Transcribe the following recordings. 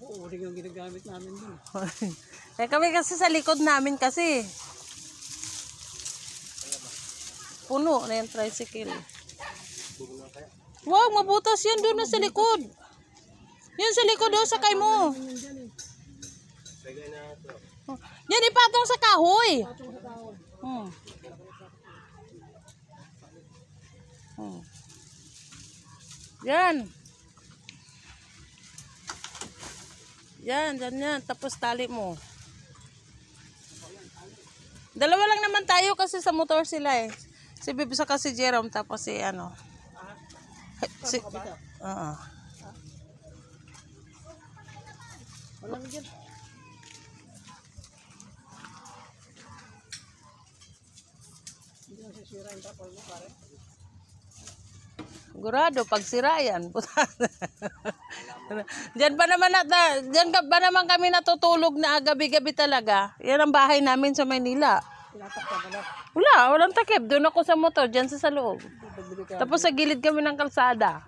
Oo, rin yung ginagamit namin dun. Eh kami kasi sa likod namin kasi. Puno na yung tricycle. Wow, mabutas yan doon na sa likod. Yan sa likod daw, sakay mo. Yan ipatong sa kahoy. Hmm. Hmm. Yan. Yan, yan. Tapos tali mo. Dalawa lang naman tayo kasi sa motor sila eh. Si Bibi sa kasi Jerome tapos si ano. Si Walang dyan. Hindi na sisira yung tapal mo, pare. Sigurado pag sira yan. Diyan pa naman diyan ba naman kami natutulog na gabi-gabi talaga. Yan ang bahay namin sa Maynila. Tinatak ka pala. Walang takip. Doon ako sa motor, diyan sa loob. Tapos sa gilid kami ng kalsada.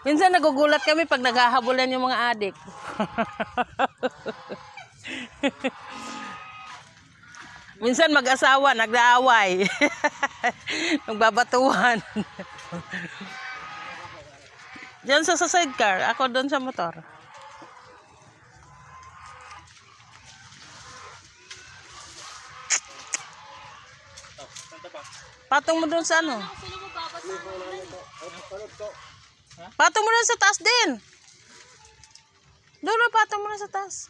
Minsan nagugulat kami pag naghahabulan yung mga adik. Minsan mag-asawa, nag-aaway. Nagbabatuhan. Diyan sa sidecar, ako doon sa motor. Patong mo doon sa ano? Patong mo doon sa taas din. Doon, patong mo na sa taas.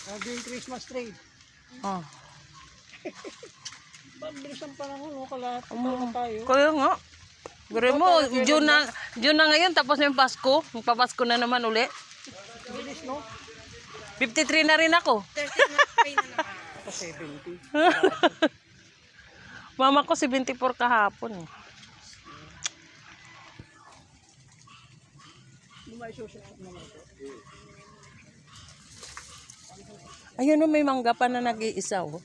Sabi yung Christmas tree. Oh. Pagbilis ang panahon, kalahati tayo. Kaya nga. Gure mo, June na ngayon, tapos na yung Pasko. Magpapasko na naman uli. Bilis, no? 53 na rin ako. 70. Mama ko 74 kahapon. Ayun o, may mangga pa na nag-iisa oh.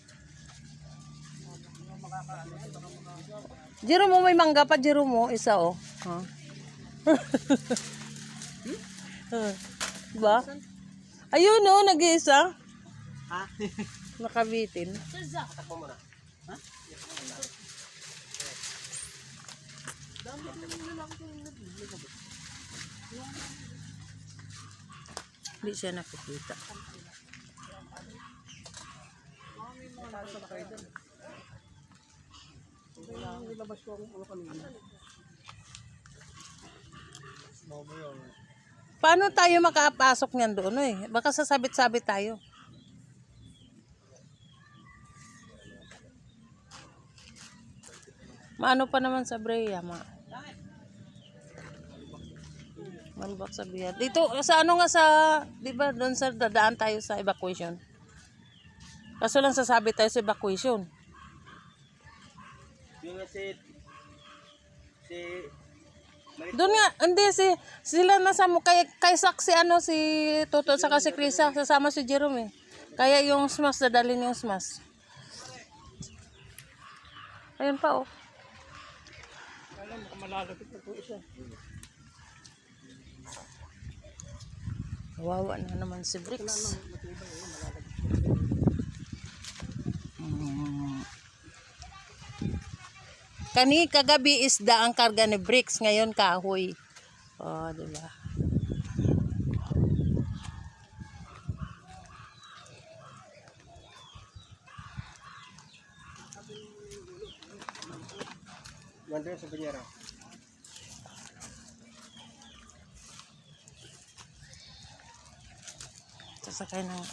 Jiro mo may mangga pa, Jiro mo, isa oh. Huh? Diba? Ayun o, nag-iisa. Ha? Nakabitin. Takbo mo na. Ha? Hindi siya nakikita. Ilabas ko ang ulo kanina. Paano tayo makapasok niyan doon eh? Baka sasabit-sabit tayo. Maano pa naman sa Brea, Malbak sa Brea. Dito, sa ano nga sa, di ba, doon sa dadaan tayo sa evacuation. Kaso lang sasabit tayo sa evacuation. Yung Doon nga, hindi sila nasa mo, kay saksi ano si Toto saka si Krisa, sasama si Jerome eh. Kaya yung smas, dadalhin yung smas. Ayun pa oh. alam mo, malalapit na po isa. Kawawa na naman si Bricks. Kagabi isda ang karga ni Bricks, ngayon kahoy. Oh, diba? Nandun sa banyera. Sasakay ng